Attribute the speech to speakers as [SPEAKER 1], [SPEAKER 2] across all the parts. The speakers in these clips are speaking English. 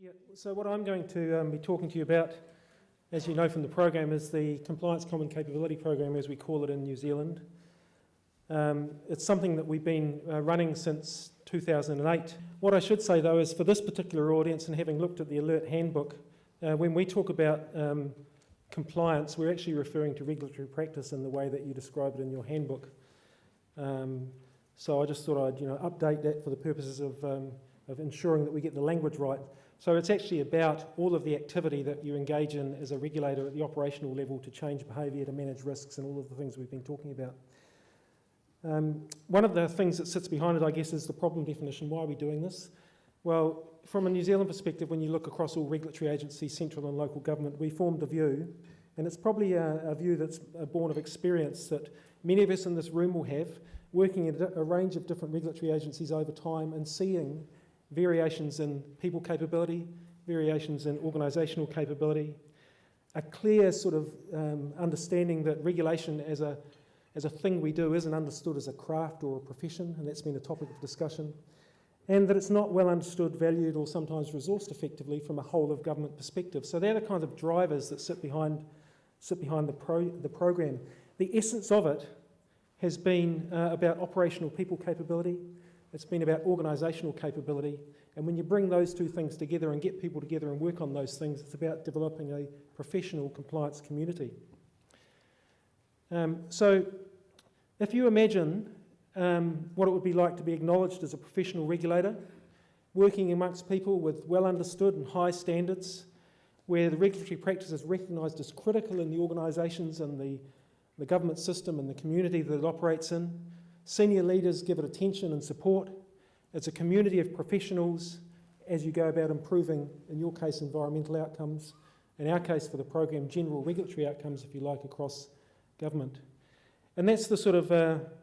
[SPEAKER 1] Yeah, so what I'm going to be talking to you about, as you know from the program, is the Compliance Common Capability Program, as we call it in New Zealand. It's something that we've been running since 2008. What I should say, though, is for this particular audience, and having looked at the Alert Handbook, when we talk about compliance, we're actually referring to regulatory practice in the way that you describe it in your handbook. So I just thought I'd update that for the purposes of ensuring that we get the language right. So it's actually about all of the activity that you engage in as a regulator at the operational level to change behaviour, to manage risks, and all of the things we've been talking about. One of the things that sits behind it, I guess, is the problem definition. Why are we doing this? Well, from a New Zealand perspective, when you look across all regulatory agencies, central and local government, we formed the view, and it's probably a view that's born of experience that many of us in this room will have, working in a range of different regulatory agencies over time and seeing variations in people capability, variations in organisational capability, a clear sort of understanding that regulation as a thing we do isn't understood as a craft or a profession, and that's been a topic of discussion, and that it's not well understood, valued, or sometimes resourced effectively from a whole of government perspective. So they're the kinds of drivers that sit behind the program. The essence of it has been about operational people capability. It's been about organisational capability, and when you bring those two things together and get people together and work on those things, it's about developing a professional compliance community. So if you imagine what it would be like to be acknowledged as a professional regulator, working amongst people with well understood and high standards, where the regulatory practice is recognised as critical in the organisations and the government system and the community that it operates in. Senior leaders give it attention and support. It's a community of professionals as you go about improving, in your case, environmental outcomes, in our case for the program, general regulatory outcomes, if you like, across government. And that's the sort of,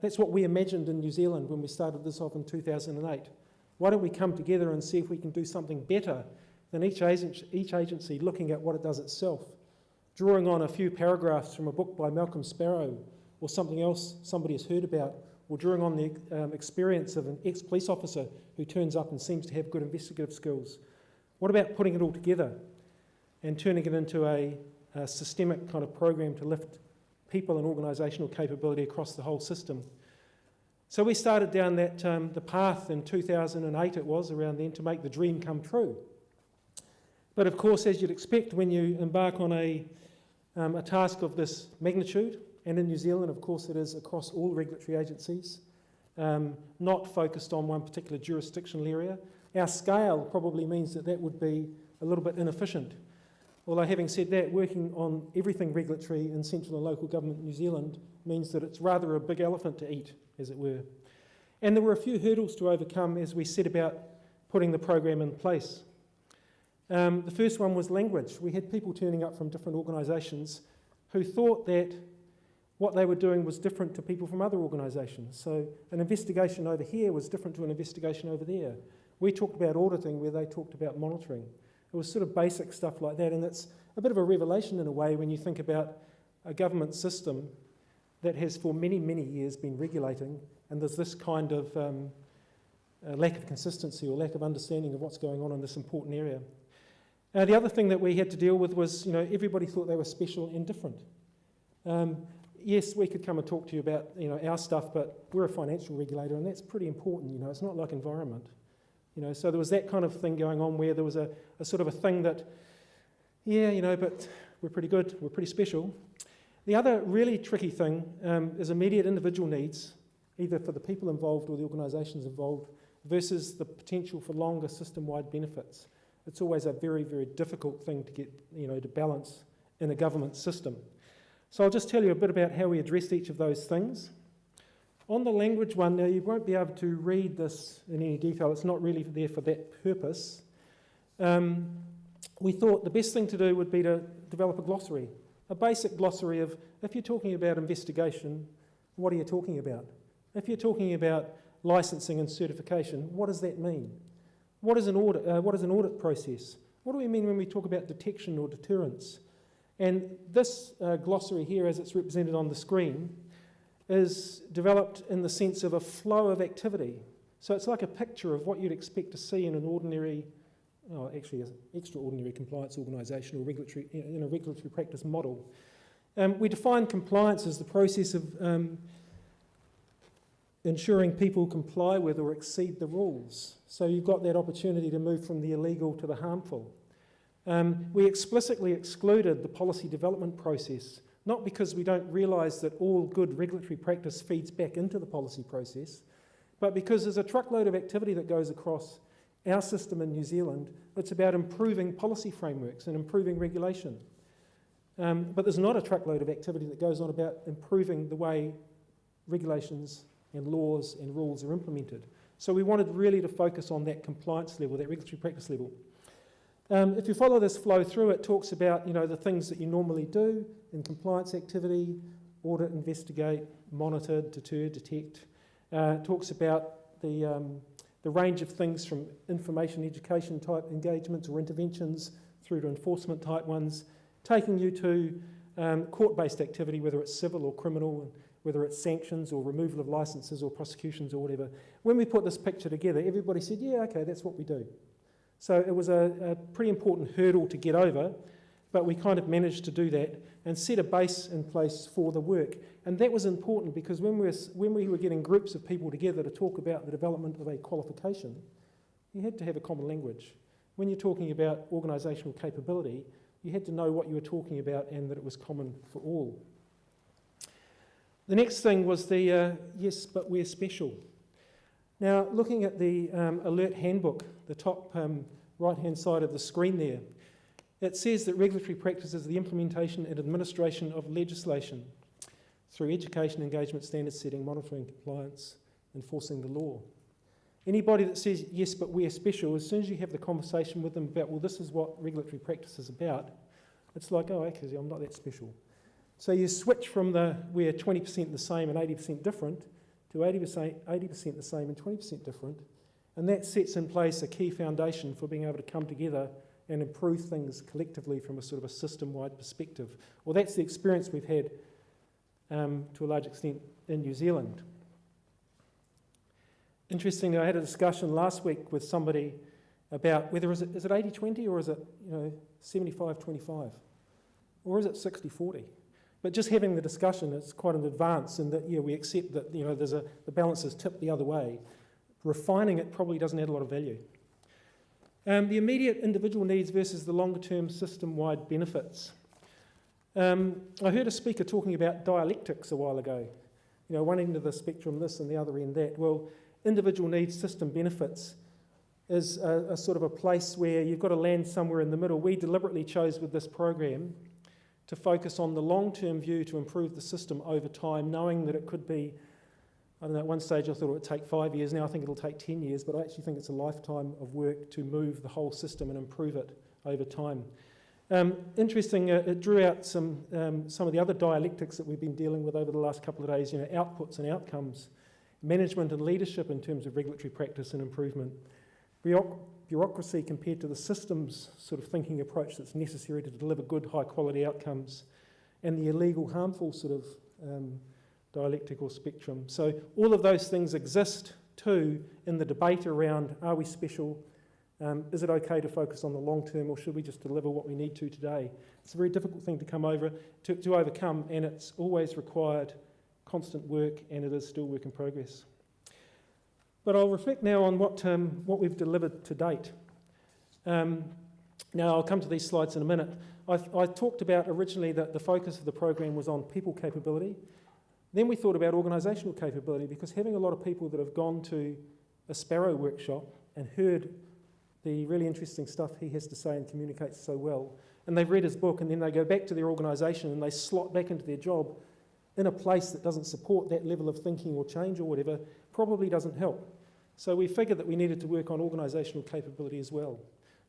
[SPEAKER 1] that's what we imagined in New Zealand when we started this off in 2008. Why don't we come together and see if we can do something better than each agency looking at what it does itself, drawing on a few paragraphs from a book by Malcolm Sparrow or something else somebody has heard about, or drawing on the experience of an ex-police officer who turns up and seems to have good investigative skills. What about putting it all together and turning it into a systemic kind of program to lift people and organisational capability across the whole system? So we started down that the path in 2008 it was, around then, to make the dream come true. But of course, as you'd expect when you embark on a task of this magnitude, and in New Zealand, of course, it is across all regulatory agencies, not focused on one particular jurisdictional area. Our scale probably means that would be a little bit inefficient. Although having said that, working on everything regulatory in central and local government in New Zealand means that it's rather a big elephant to eat, as it were. And there were a few hurdles to overcome as we set about putting the program in place. The first one was language. We had people turning up from different organisations who thought that what they were doing was different to people from other organisations. So an investigation over here was different to an investigation over there. We talked about auditing where they talked about monitoring. It was sort of basic stuff like that, and it's a bit of a revelation in a way when you think about a government system that has for many, many years been regulating, and there's this kind of lack of consistency or lack of understanding of what's going on in this important area. The other thing that we had to deal with was, everybody thought they were special and different. Yes, we could come and talk to you about, our stuff, but we're a financial regulator, and that's pretty important. It's not like environment. So there was that kind of thing going on where there was a sort of a thing that, but we're pretty good, we're pretty special. The other really tricky thing is immediate individual needs, either for the people involved or the organisations involved, versus the potential for longer system-wide benefits. It's always a very, very difficult thing to get, to balance in a government system. So I'll just tell you a bit about how we addressed each of those things. On the language one, now you won't be able to read this in any detail. It's not really there for that purpose. We thought the best thing to do would be to develop a glossary, a basic glossary of, if you're talking about investigation, what are you talking about? If you're talking about licensing and certification, what does that mean? What is an audit? What is an audit process? What do we mean when we talk about detection or deterrence? And this glossary here, as it's represented on the screen, is developed in the sense of a flow of activity. So it's like a picture of what you'd expect to see in an ordinary actually an extraordinary compliance organisation or regulatory, in a regulatory practice model. We define compliance as the process of ensuring people comply with or exceed the rules. So you've got that opportunity to move from the illegal to the harmful. We explicitly excluded the policy development process, not because we don't realise that all good regulatory practice feeds back into the policy process, but because there's a truckload of activity that goes across our system in New Zealand that's about improving policy frameworks and improving regulation. But there's not a truckload of activity that goes on about improving the way regulations and laws and rules are implemented. So we wanted really to focus on that compliance level, that regulatory practice level. If you follow this flow through, it talks about the things that you normally do in compliance activity: audit, investigate, monitor, deter, detect. It talks about the range of things from information education type engagements or interventions through to enforcement type ones, taking you to court-based activity, whether it's civil or criminal, whether it's sanctions or removal of licences or prosecutions or whatever. When we put this picture together, everybody said, yeah, okay, that's what we do. So it was a pretty important hurdle to get over, but we kind of managed to do that and set a base in place for the work. And that was important because when we were getting groups of people together to talk about the development of a qualification, you had to have a common language. When you're talking about organisational capability, you had to know what you were talking about and that it was common for all. The next thing was the yes, but we're special. Now, looking at the alert handbook, the top right-hand side of the screen there, it says that regulatory practice is the implementation and administration of legislation through education, engagement, standard setting, monitoring, compliance, enforcing the law. Anybody that says, yes, but we're special, as soon as you have the conversation with them about, well, this is what regulatory practice is about, it's like, oh, actually, I'm not that special. So you switch from we're 20% the same and 80% different to 80% the same and 20% different, and that sets in place a key foundation for being able to come together and improve things collectively from a sort of a system-wide perspective. Well, that's the experience we've had to a large extent in New Zealand. Interestingly, I had a discussion last week with somebody about whether is it 80-20 or is it 75-25 or is it 60-40? But just having the discussion, it's quite an advance in that, yeah, we accept that the balance is tipped the other way. Refining it probably doesn't add a lot of value. The immediate individual needs versus the longer-term system-wide benefits. I heard a speaker talking about dialectics a while ago. One end of the spectrum this and the other end that. Well, individual needs, system benefits is a sort of a place where you've got to land somewhere in the middle. We deliberately chose with this program to focus on the long-term view to improve the system over time, knowing that it could be, I don't know, at one stage I thought it would take 5 years, now I think it'll take 10 years, but I actually think it's a lifetime of work to move the whole system and improve it over time. Interesting, it drew out some of the other dialectics that we've been dealing with over the last couple of days, outputs and outcomes, management and leadership in terms of regulatory practice and improvement, bureaucracy compared to the systems sort of thinking approach that's necessary to deliver good, high-quality outcomes, and the illegal, harmful sort of dialectical spectrum. So all of those things exist too in the debate around, are we special? Is it okay to focus on the long term, or should we just deliver what we need to today? It's a very difficult thing to overcome, and it's always required constant work, and it is still work in progress. But I'll reflect now on what we've delivered to date. Now, I'll come to these slides in a minute. I talked about originally that the focus of the program was on people capability. Then we thought about organisational capability, because having a lot of people that have gone to a Sparrow workshop and heard the really interesting stuff he has to say and communicates so well, and they've read his book, and then they go back to their organisation and they slot back into their job in a place that doesn't support that level of thinking or change or whatever, probably doesn't help. So we figured that we needed to work on organisational capability as well.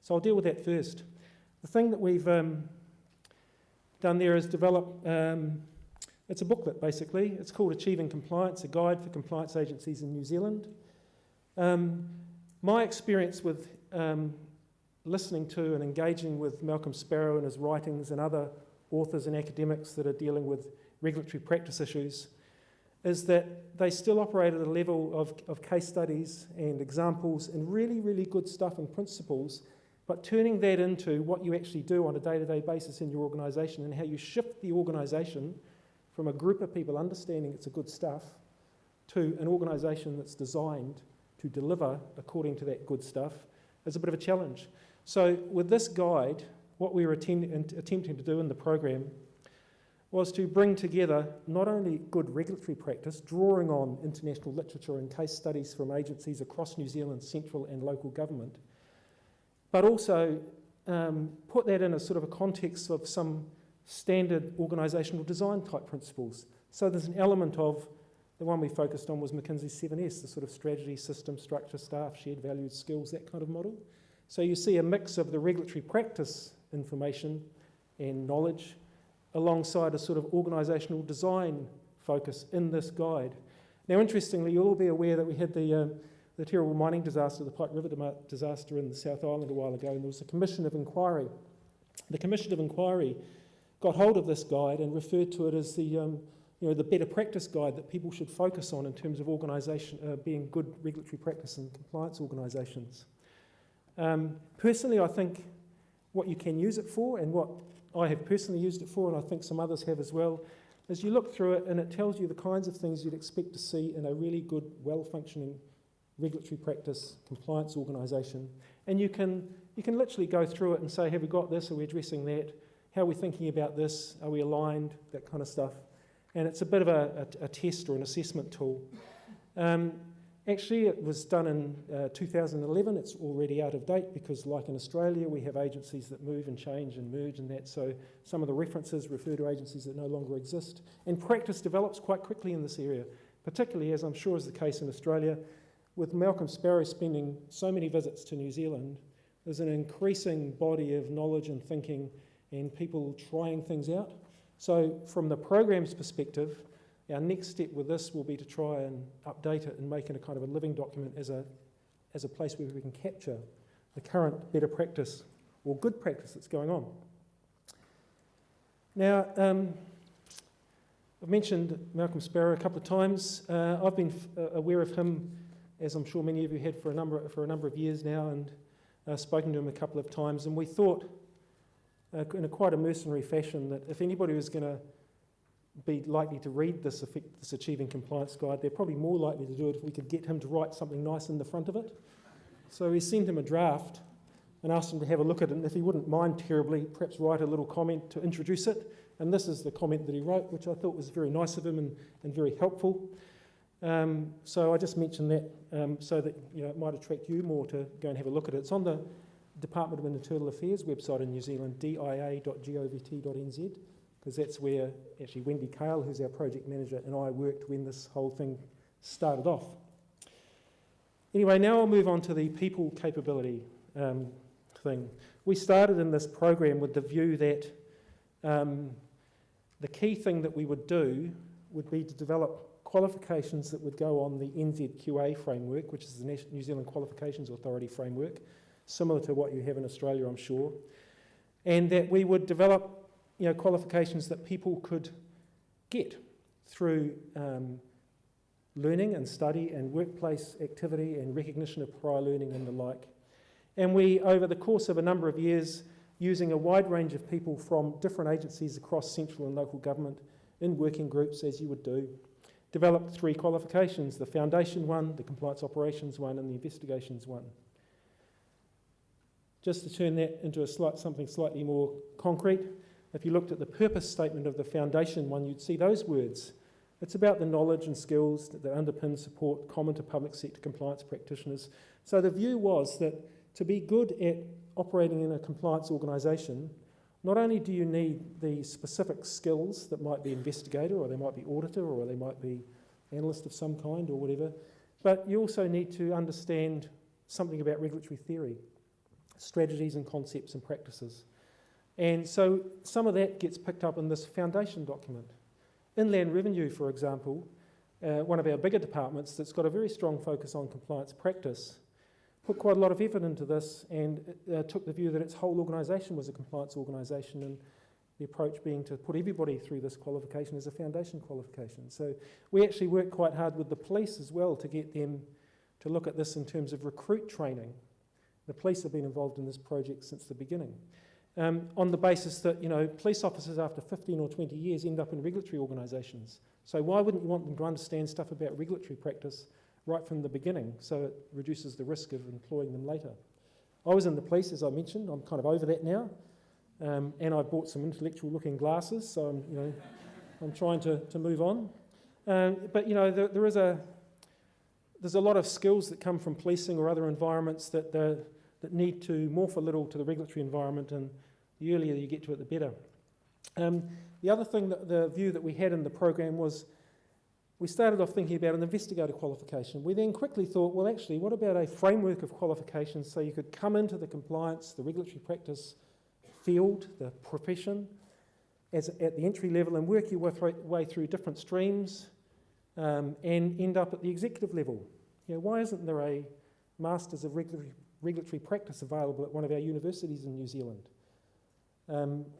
[SPEAKER 1] So I'll deal with that first. The thing that we've done there is develop, it's a booklet basically. It's called Achieving Compliance, a guide for compliance agencies in New Zealand. My experience with listening to and engaging with Malcolm Sparrow and his writings and other authors and academics that are dealing with regulatory practice issues is that they still operate at a level of case studies and examples and really, really good stuff and principles but turning that into what you actually do on a day-to-day basis in your organisation and how you shift the organisation from a group of people understanding it's a good stuff to an organisation that's designed to deliver according to that good stuff is a bit of a challenge. So with this guide, what we were attempting to do in the program was to bring together not only good regulatory practice, drawing on international literature and case studies from agencies across New Zealand's central and local government, but also put that in a sort of a context of some standard organisational design type principles. So there's an element of, the one we focused on was McKinsey's 7S, the sort of strategy, system, structure, staff, shared values, skills, that kind of model. So you see a mix of the regulatory practice information and knowledge alongside a sort of organisational design focus in this guide. Now, interestingly, you'll all be aware that we had the terrible mining disaster, the Pike River disaster in the South Island a while ago, and there was a commission of inquiry. The commission of inquiry got hold of this guide and referred to it as the better practice guide that people should focus on in terms of organisation, being good regulatory practice and compliance organisations. Personally, I think what you can use it for, and what I have personally used it for, and I think some others have as well, is you look through it and it tells you the kinds of things you'd expect to see in a really good, well-functioning regulatory practice compliance organisation. And you can literally go through it and say, have we got this? Are we addressing that? How are we thinking about this? Are we aligned? That kind of stuff. And it's a bit of a test or an assessment tool. Actually, it was done in 2011. It's already out of date because, like in Australia, we have agencies that move and change and merge and that. So some of the references refer to agencies that no longer exist. And practice develops quite quickly in this area, particularly, as I'm sure is the case in Australia. With Malcolm Sparrow spending so many visits to New Zealand, there's an increasing body of knowledge and thinking and people trying things out. So from the program's perspective, our next step with this will be to try and update it and make it a kind of a living document as a place where we can capture the current better practice or good practice that's going on. Now, I've mentioned Malcolm Sparrow a couple of times. I've been aware of him, as I'm sure many of you have, for a number of years now, and spoken to him a couple of times, and we thought in a quite a mercenary fashion that if anybody was going to be likely to read this Achieving Compliance Guide, they're probably more likely to do it if we could get him to write something nice in the front of it. So we sent him a draft and asked him to have a look at it, and if he wouldn't mind terribly, perhaps write a little comment to introduce it. And this is the comment that he wrote, which I thought was very nice of him and very helpful. So I just mentioned that so that it might attract you more to go and have a look at it. It's on the Department of Internal Affairs website in New Zealand, dia.govt.nz, because that's where actually Wendy Cale, who's our project manager, and I worked when this whole thing started off. Anyway, now I'll move on to the people capability thing. We started in this program with the view that the key thing that we would do would be to develop qualifications that would go on the NZQA framework, which is the New Zealand Qualifications Authority framework, similar to what you have in Australia, I'm sure, and that we would develop qualifications that people could get through learning and study and workplace activity and recognition of prior learning and the like. And we, over the course of a number of years, using a wide range of people from different agencies across central and local government in working groups, as you would do, developed 3 qualifications: the foundation one, the compliance operations one, and the investigations one. Just to turn that into something slightly more concrete, if you looked at the purpose statement of the foundation one, you'd see those words. It's about the knowledge and skills that underpin support common to public sector compliance practitioners. So the view was that to be good at operating in a compliance organisation, not only do you need the specific skills that might be investigator, or they might be auditor, or they might be analyst of some kind or whatever, but you also need to understand something about regulatory theory, strategies and concepts and practices. And so some of that gets picked up in this foundation document. Inland Revenue, for example, one of our bigger departments that's got a very strong focus on compliance practice, put quite a lot of effort into this and took the view that its whole organisation was a compliance organisation, and the approach being to put everybody through this qualification as a foundation qualification. So we actually worked quite hard with the police as well to get them to look at this in terms of recruit training The police have been involved in this project since the beginning, on the basis that, you know, police officers after 15 or 20 years end up in regulatory organisations. So why wouldn't you want them to understand stuff about regulatory practice right from the beginning, so it reduces the risk of employing them later? I was in the police, as I mentioned. I'm kind of over that now, and I bought some intellectual-looking glasses, so I'm, you know, I'm trying to move on. But you know, there's a lot of skills that come from policing or other environments that need to morph a little to the regulatory environment, and the earlier you get to it, the better. The other thing, the view that we had in the program was, we started off thinking about an investigator qualification. We then quickly thought, well, actually, what about a framework of qualifications so you could come into the compliance, the regulatory practice field, the profession, at the entry level, and work your way through different streams, and end up at the executive level. You know, why isn't there a Masters of Regulatory Practice available at one of our universities in New Zealand?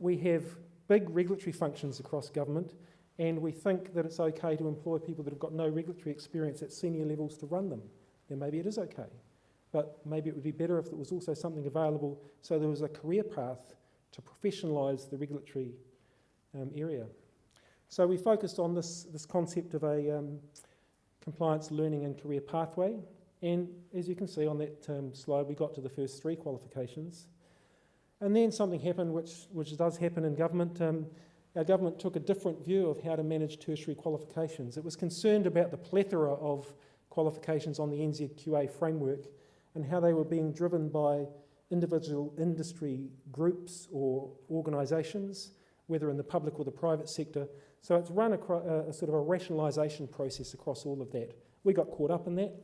[SPEAKER 1] We have big regulatory functions across government, and we think that it's okay to employ people that have got no regulatory experience at senior levels to run them. And maybe it is okay, but maybe it would be better if there was also something available so there was a career path to professionalise the regulatory area. So we focused on this concept of a compliance learning and career pathway, and as you can see on that slide, we got to the first 3 qualifications. And then something happened which does happen in government. Our government took a different view of how to manage tertiary qualifications. It was concerned about the plethora of qualifications on the NZQA framework and how they were being driven by individual industry groups or organisations, whether in the public or the private sector. So it's run a sort of a rationalisation process across all of that. We got caught up in that.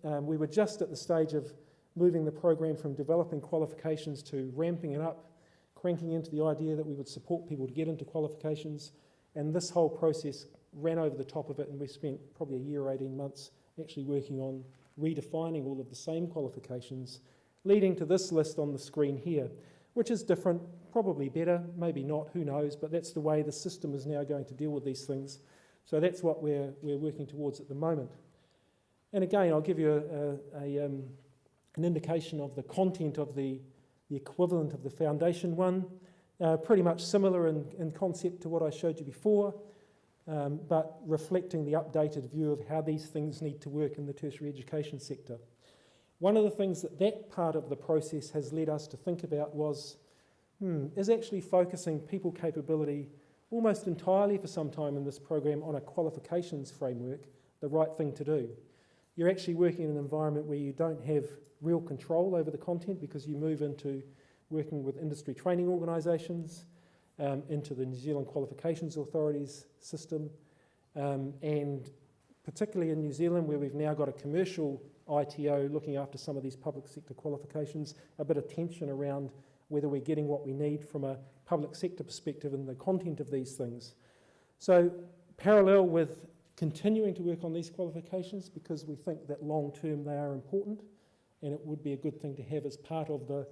[SPEAKER 1] We were just at the stage of moving the program from developing qualifications to ramping it up, cranking into the idea that we would support people to get into qualifications, and this whole process ran over the top of it, and we spent probably a year or 18 months actually working on redefining all of the same qualifications, leading to this list on the screen here, which is different, probably better, maybe not, who knows, but that's the way the system is now going to deal with these things. So that's what we're working towards at the moment. And again, I'll give you an indication of the content of the equivalent of the foundation one, pretty much similar in concept to what I showed you before, but reflecting the updated view of how these things need to work in the tertiary education sector. One of the things that part of the process has led us to think about was, is actually focusing people capability almost entirely for some time in this program on a qualifications framework the right thing to do. You're actually working in an environment where you don't have real control over the content because you move into working with industry training organisations, into the New Zealand Qualifications Authority's system, and particularly in New Zealand where we've now got a commercial ITO looking after some of these public sector qualifications, a bit of tension around whether we're getting what we need from a public sector perspective and the content of these things. So parallel with continuing to work on these qualifications, because we think that long term they are important and it would be a good thing to have as part of the,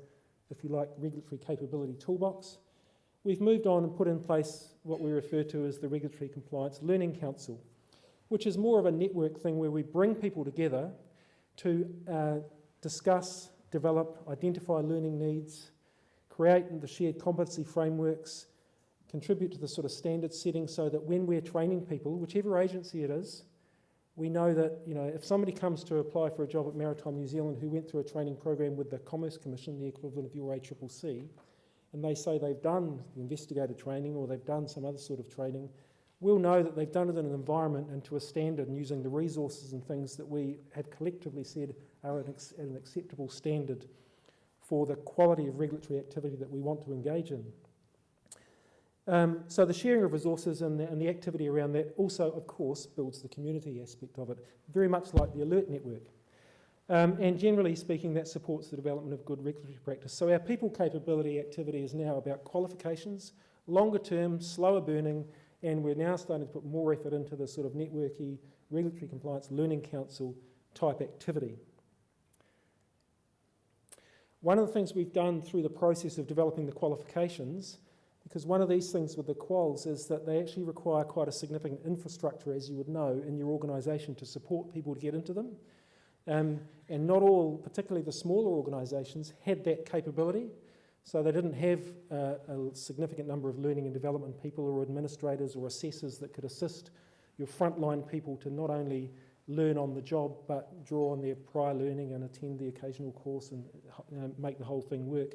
[SPEAKER 1] if you like, regulatory capability toolbox. We've moved on and put in place what we refer to as the Regulatory Compliance Learning Council, which is more of a network thing where we bring people together to discuss, develop, identify learning needs, create the shared competency frameworks, contribute to the sort of standard setting so that when we're training people, whichever agency it is, we know that, you know, if somebody comes to apply for a job at Maritime New Zealand who went through a training program with the Commerce Commission, the equivalent of your ACCC, and they say they've done investigator training or they've done some other sort of training, we'll know that they've done it in an environment and to a standard and using the resources and things that we have collectively said are an acceptable standard for the quality of regulatory activity that we want to engage in. So the sharing of resources and the activity around that also, of course, builds the community aspect of it, very much like the Alert Network. And generally speaking, that supports the development of good regulatory practice. So our people capability activity is now about qualifications, longer term, slower burning, and we're now starting to put more effort into the sort of networky Regulatory Compliance Learning Council type activity. One of the things we've done through the process of developing the qualifications, because one of these things with the quals is that they actually require quite a significant infrastructure, as you would know, in your organisation to support people to get into them. And not all, particularly the smaller organisations, had that capability. So they didn't have a significant number of learning and development people or administrators or assessors that could assist your frontline people to not only learn on the job but draw on their prior learning and attend the occasional course and make the whole thing work.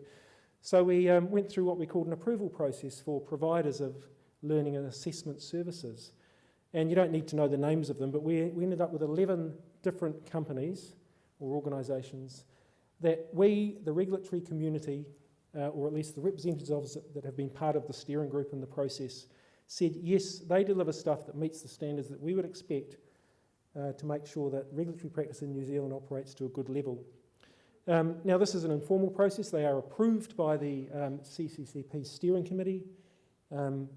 [SPEAKER 1] So we went through what we called an approval process for providers of learning and assessment services. And you don't need to know the names of them, but we ended up with 11 different companies or organisations that we, the regulatory community, or at least the representatives that have been part of the steering group in the process, said yes, they deliver stuff that meets the standards that we would expect to make sure that regulatory practice in New Zealand operates to a good level. Now this is an informal process. They are approved by the CCCP steering committee.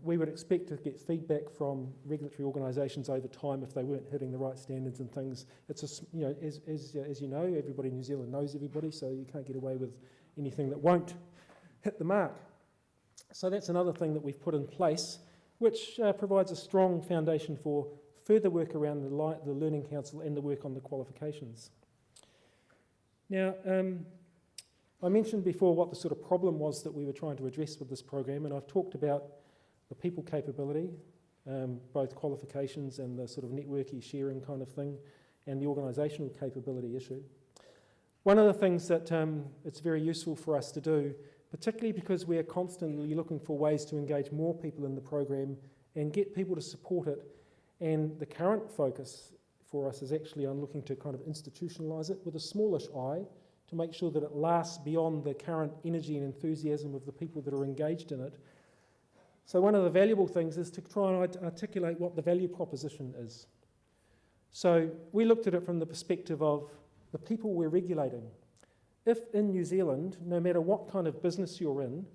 [SPEAKER 1] We would expect to get feedback from regulatory organisations over time if they weren't hitting the right standards and things. It's as you know, everybody in New Zealand knows everybody, so you can't get away with anything that won't hit the mark. So that's another thing that we've put in place, which provides a strong foundation for further work around the Learning Council and the work on the qualifications. Now, I mentioned before what the sort of problem was that we were trying to address with this program, and I've talked about the people capability, both qualifications and the sort of networky sharing kind of thing, and the organisational capability issue. One of the things that it's very useful for us to do, particularly because we are constantly looking for ways to engage more people in the program and get people to support it, and the current focus for us is actually on looking to kind of institutionalise it with a smallish eye to make sure that it lasts beyond the current energy and enthusiasm of the people that are engaged in it. So one of the valuable things is to try and articulate what the value proposition is. So we looked at it from the perspective of the people we're regulating. If in New Zealand, no matter what kind of business you're in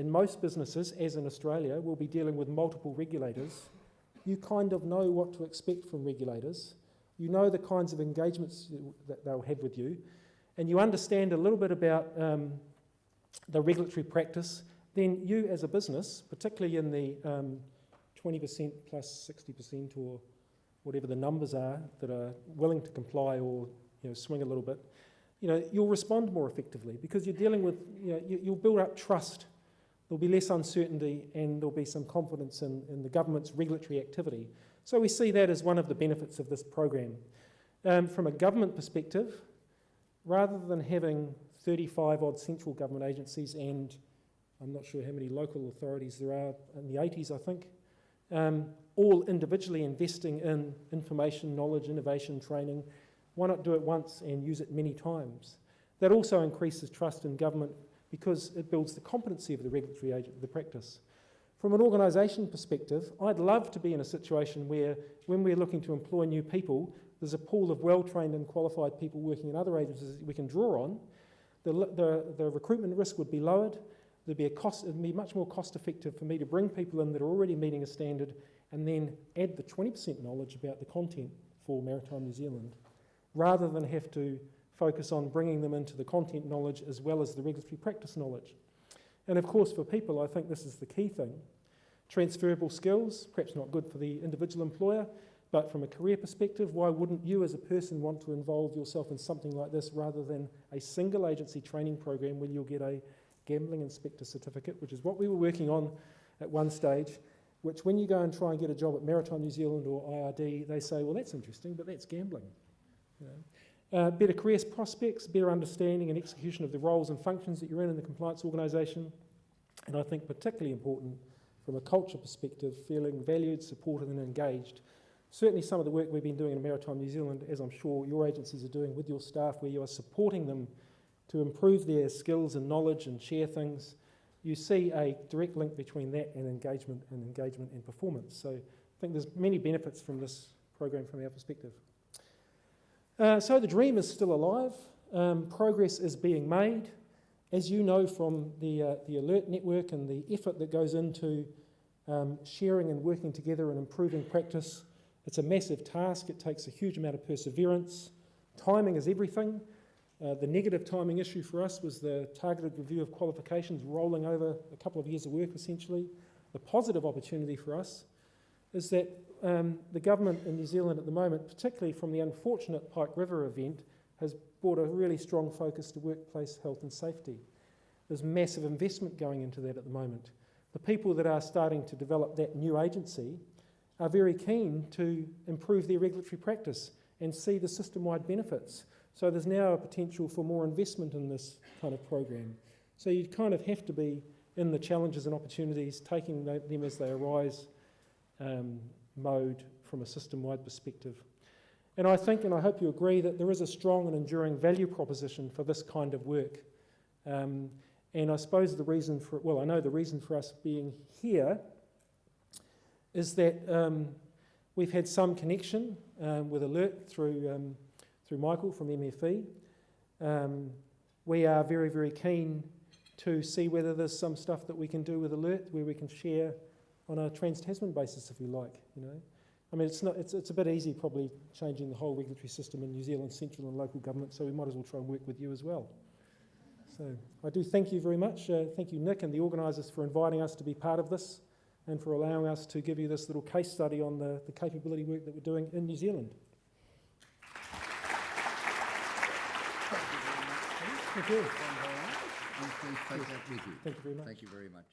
[SPEAKER 1] most businesses, as in Australia, we'll be dealing with multiple regulators, you kind of know what to expect from regulators. You know the kinds of engagements that they'll have with you, and you understand a little bit about the regulatory practice, then you as a business, particularly in the 20% plus 60% or whatever the numbers are that are willing to comply or swing a little bit, you'll respond more effectively because you're dealing with, you'll build up trust. There'll be less uncertainty and there'll be some confidence in the government's regulatory activity. So we see that as one of the benefits of this program. From a government perspective, rather than having 35 odd central government agencies and I'm not sure how many local authorities there are, in the 80s I think, all individually investing in information, knowledge, innovation, training, why not do it once and use it many times? That also increases trust in government because it builds the competency of the regulatory agent, the practice. From an organisation perspective, I'd love to be in a situation where when we're looking to employ new people, there's a pool of well-trained and qualified people working in other agencies that we can draw on. The recruitment risk would be lowered. It'd be much more cost-effective for me to bring people in that are already meeting a standard and then add the 20% knowledge about the content for Maritime New Zealand, rather than have to focus on bringing them into the content knowledge as well as the regulatory practice knowledge. And of course for people, I think this is the key thing. Transferable skills, perhaps not good for the individual employer, but from a career perspective, why wouldn't you as a person want to involve yourself in something like this rather than a single agency training program where you'll get a gambling inspector certificate, which is what we were working on at one stage, which when you go and try and get a job at Maritime New Zealand or IRD, they say, well, that's interesting, but that's gambling. Better career prospects, better understanding and execution of the roles and functions that you're in the compliance organisation, and I think particularly important from a culture perspective, feeling valued, supported and engaged. Certainly some of the work we've been doing in Maritime New Zealand, as I'm sure your agencies are doing with your staff, where you are supporting them to improve their skills and knowledge and share things, you see a direct link between that and engagement and performance. So I think there's many benefits from this program from our perspective. So the dream is still alive. Progress is being made. As you know from the alert network and the effort that goes into sharing and working together and improving practice, it's a massive task. It takes a huge amount of perseverance. Timing is everything. The negative timing issue for us was the targeted review of qualifications rolling over a couple of years of work essentially. The positive opportunity for us is that the government in New Zealand at the moment, particularly from the unfortunate Pike River event, has brought a really strong focus to workplace health and safety. There's massive investment going into that at the moment. The people that are starting to develop that new agency are very keen to improve their regulatory practice and see the system-wide benefits. So there's now a potential for more investment in this kind of program. So you kind of have to be in the challenges and opportunities, taking them as they arise mode from a system-wide perspective. And I think, and I hope you agree, that there is a strong and enduring value proposition for this kind of work. And I suppose the reason for, well, I know the reason for us being here is that we've had some connection with Alert through Michael from MFE. We are very, very keen to see whether there's some stuff that we can do with Alert where we can share on a trans-Tasman basis, if you like, you know. I mean, it's a bit easy probably changing the whole regulatory system in New Zealand, central and local government, so we might as well try and work with you as well. So I do thank you very much. Thank you, Nick, and the organisers for inviting us to be part of this and for allowing us to give you this little case study on the capability work that we're doing in New Zealand. Thank you.
[SPEAKER 2] Please take that with you.
[SPEAKER 1] Thank you very much.
[SPEAKER 2] Thank you very much.